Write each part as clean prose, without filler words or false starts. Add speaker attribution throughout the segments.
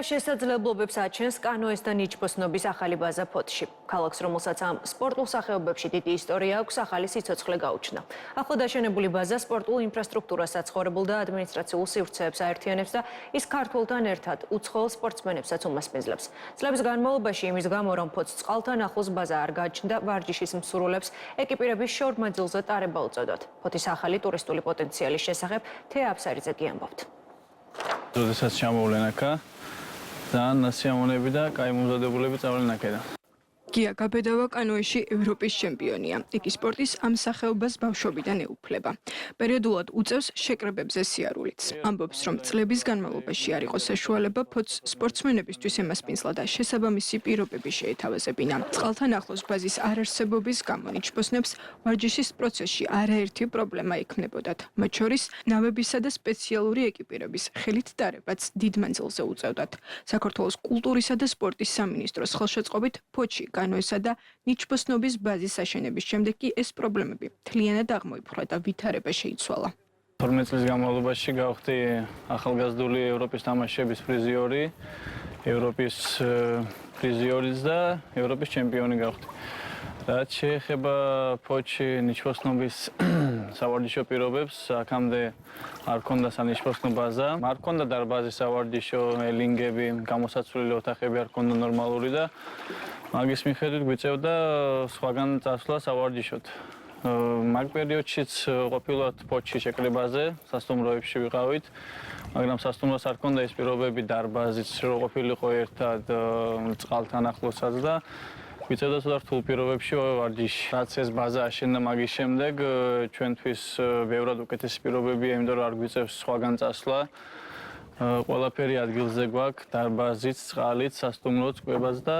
Speaker 1: შესაძლებლობებს აჩენს კანოეს და ნიჩბოსნობის ახალი ბაზა ფოთში. ქალაქს, რომელსაც ამ სპორტულ სახეობებში დიდი ისტორია აქვს, ახალი სიცოცხლე გაუჩნდა. ახლად აშენებული ბაზა სპორტულ ინფრასტრუქტურას საცხოვრებელ და ადმინისტრაციულ სივრცეებს აერთიანებს და ის ქართველთან ერთად უცხოელ სპორტსმენებსაც უმასპინძლებს. წლების განმავლობაში იმის გამო, რომ ფოთს წყალთან ახლოს ბაზა არ გააჩნდა, ვარჯიშის მსურველებს ეკიპირების შორმაძილზე ტარება უწოდოთ. ფოთის ახალი ტურისტული პოტენციალის შესახებ თეა აფსარიძე კი ამბობთ.
Speaker 2: როდესაც ჩამოვლენ აქ ძალიან სიამოვნები და კაი მომზადებულები წავლენ აქედან.
Speaker 3: გია გაბედავა კანოეში ევროპის ჩემპიონია. იგი სპორტის ამ სახეობას ბავშვობიდან ეუფლება. პერიოდულად უწევს შეკრებებზე სიარულიც. ამბობს, რომ წლების განმავლობაში არ იყო საშუალება ფოთს სპორტსმენებისთვის ემასპინძლა და შესაბამისი პირობები შეეთავაზებინა. წყალთან ახლოს ბაზის არარსებობის გამო ნიჩბოსნებს ვარჯიშის პროცესში არაერთი პრობლემა ექმნებოდათ. მათ შორის ნავებისა და სპეციალური ეკიპირების ხელით ტარებაც დიდ მანძილზე უწევდათ. საქართველოს კულტურისა და სპორტის სამინისტროს ხელშეწყობით ფოთში კანოესა და ნიჩბოსნობის ბაზის აშენების შემდეგ კი ეს პრობლემები მთლიანად აღმოიფხვრა და ვითარება შეიცვალა.
Speaker 2: 12 წლის განმავლობაში გავხდი ახალგაზრდული ევროპის თამაშების პრიზიორი, ევროპის პრიზიორიც და ევროპის ჩემპიონი გავხდი. რაც შეეხება ფოთში ნიჩბოსნობის სავარჯიშო პირობებს, აქამდე არ ჰქონდა სანიშბოსნო ბაზა, არ ჰქონდა დარბაზი სავარჯიშო, ელინგები, გამოსაცვლელი ოთახები არ ჰქონდა ნორმალური და მაგის მიხედვით გვიწევდა სხვაგან წასვლა სავარჯიშოთ. მაგ პერიოდშიც ყოფილვართ ფოთში შეკრებაზე, სასტუმროებში ვიყავით, მაგრამ სასტუმროს არ ჰქონდა ის პირობები დარბაზიც რო ყოფილიყო ერთად წყალთან ახლოსაც და გვიწევდა ცოტა რთულ პირობებში ვარჯიში. რაც ეს ბაზა აშენდა მაგის შემდეგ ჩვენთვის ბევრად უკეთესი პირობებია, იმიტომ რომ არ გვიწევს სხვაგან წასვლა. ყველაფერი ადგილზე გვაქვს, დარბაზიც, წყალიც, სასტუმროც, კვებაც და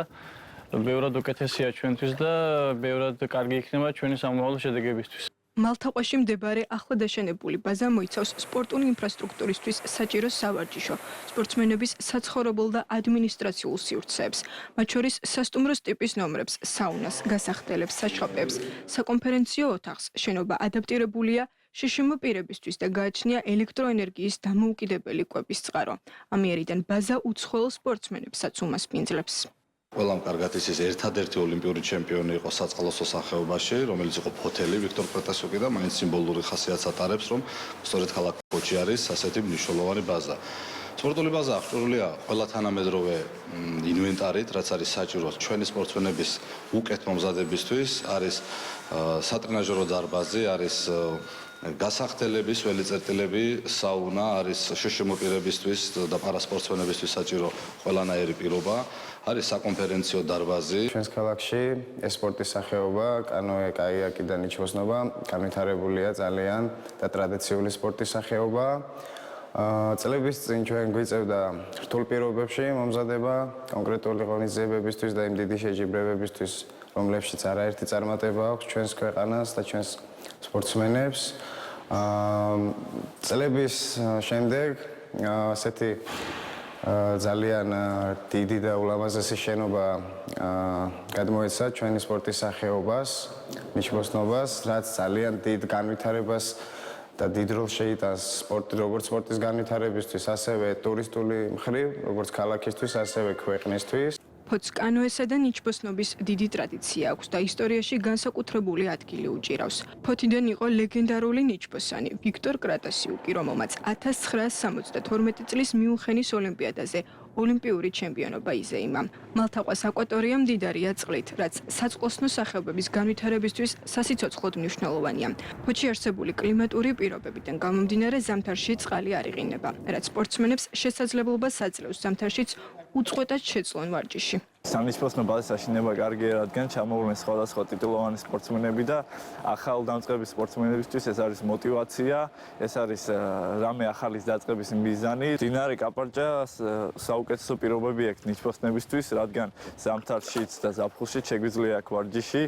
Speaker 2: ბევრად უკეთესია ჩვენთვის და ბევრად კარგი იქნება ჩვენი სამოვალო შედეგებისთვის.
Speaker 3: მალთაყვაში მდებარე ახლად აშენებული ბაზა მოიცავს სპორტული ინფრასტრუქტურისთვის საჭირო სავარჯიშო, სპორტსმენების საცხოვრებელ და ადმინისტრაციულ სივრცეებს, მათ შორის სასტუმროს ტიპის ნომრებს, საუნას, გასახდელებს, საშხაპეებს, საკონფერენციო ოთახს. შენობა ადაპტირებულია შშმ პირებისთვის და გააჩნია ელექტროენერგიის დამოუკიდებელი კვების წყარო. ამიერიდან ბაზა უცხოელ სპორტსმენებსაც უმასპინძლებს.
Speaker 4: ყველამ კარგად იცის ერთადერთი ოლიმპიური ჩემპიონი იყო საწყალოსო სახეობაში, რომელიც იყო ფოთელი ვიქტორ პრეტასუკი და მაინც სიმბოლური ხასიათს ატარებს, რომ სწორედ ქალაქ ფოთში არის ასეთი მნიშვნელოვანი ბაზა. სპორტული ბაზა აღჭურვილია ყველა თანამედროვე ინვენტარით, რაც არის საჭირო ჩვენი სპორტსმენების უკეთ მომზადებისთვის, არის სატრენაჟერო დარბაზი, არის გასახდელების, ველიწერტილები, საუნა, არის შშმ პირებისთვის და პარასპორტსმენებისთვის საჭირო ყველანაირი პირობა. არის საკონფერენციო დარბაზი.
Speaker 5: ჩვენს ქალაქში ეს სპორტის სახეობა, კანოე, კაიაკი და ნიჩბოსნობა განვითარებულია ძალიან და ტრადიციული სპორტის სახეობა. წლების წინ ჩვენ გვიწევდა რთულ პირობებში მომზადება კონკრეტული ღონისძიებებისთვის და იმ დიდი შეჯიბრებებისთვის, რომლებშიც არაერთი წარმატება აქვს ჩვენს ქვეყანას და ჩვენს სპორტსმენებს. წლების შემდეგ ასეთი ძალიან დიდი და ულამაზესი შენობა გადმოეცა ჩვენი სპორტის სახეობას, ნიჩბოსნობას, რაც ძალიან დიდ განვითარებას და დიდ როლს შეიტანს როგორც სპორტის განვითარებისთვის, ასევე ტურისტული მხრივ, როგორც ქალაქისთვის, ასევე ქვეყნისთვის.
Speaker 3: ფოთს კანოესა და ნიჩბოსნობის დიდი ტრადიცია აქვს და ისტორიაში განსაკუთრებული ადგილი უჭირავს. ფოთიდან იყო ლეგენდარული ნიჩბოსანი ვიქტორ კრატასიუკი, რომელმაც 1972 წლის მიუნხენის ოლიმპიადაზე ოლიმპიური ჩემპიონობა იზეიმა. მალთაყვას აკვატორია მდიდარია წყლით, რაც საწყლოსნო სახეობების განვითარებისთვის სასიცოცხლოდ მნიშვნელოვანია. ფოთში არსებული კლიმატური პირობებიდან გამომდინარე ზამთარში წყალი არ იყინება, რაც სპორტსმენებს შესაძლებლობას აძლევს ზამთარშიც უწყვეტად შეძლონ ვარჯიში.
Speaker 6: სანიშბოსნო ბაზის აშენება კარგია, რადგან ჩამოვლენ სხვადასხვა ტიტულოვანი სპორტსმენები და ახალ დამწყების სპორტსმენებისთვის ეს არის мотиваცია, ეს არის რამე ახალის დაწყების მიზანი. მდინარე კაპარჭა საუკეთესო პირობები აქვს ნიჩბოსნებისთვის, რადგან ზამთარშიც და ზაფხულშიც შეგვიძლია აქ ვარჯიში.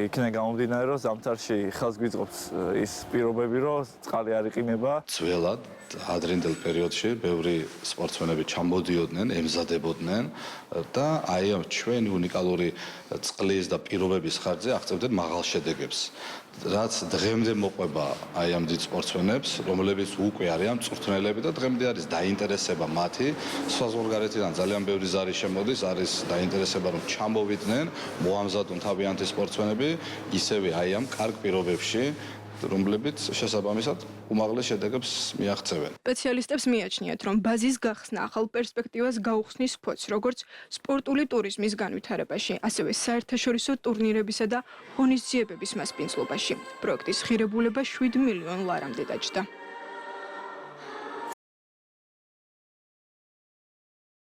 Speaker 6: იქნება გამომდინარე, რომ ზამთარში ხელს გვიწყობს ის პირობები, რომ წყალი არ იყინება.
Speaker 4: ძველად ადრინდელ პერიოდში ბევრი სპორტსმენები ჩამოდიოდნენ, ემზადებოდნენ და აი ამ ჩვენი უნიკალური წყლის და პირობების ხარჯზე აღწევდნენ მაღალ შედეგებს. რაც დღემდე მოყვება აი ამ დიდ სპორტსმენებს, რომლებიც უკვე არიან მწვრთნელები და დღემდე არის დაინტერესება მათი, საზღვარგარეთიდან ძალიან ბევრი ზარი შემოდის, არის დაინტერესება რომ ჩამოვიდნენ, მოამზადონ თავიანთი სპორტსმენები, ისევე აი ამ კარგ პირობებში რომლებიც შესაბამისად უმაღლეს შედეგებს მიაღწევენ.
Speaker 3: სპეციალისტებს მიაჩნიათ, რომ ბაზის გახსნა ახალ პერსპექტივას გაუხსნის ფოთს, როგორც სპორტული ტურიზმის განვითარებაში, ასევე საერთაშორისო ტურნირებისა და ღონისძიებების მასპინძლობაში. პროექტის ღირებულება 7 მილიონ ლარამდე დაჯდა.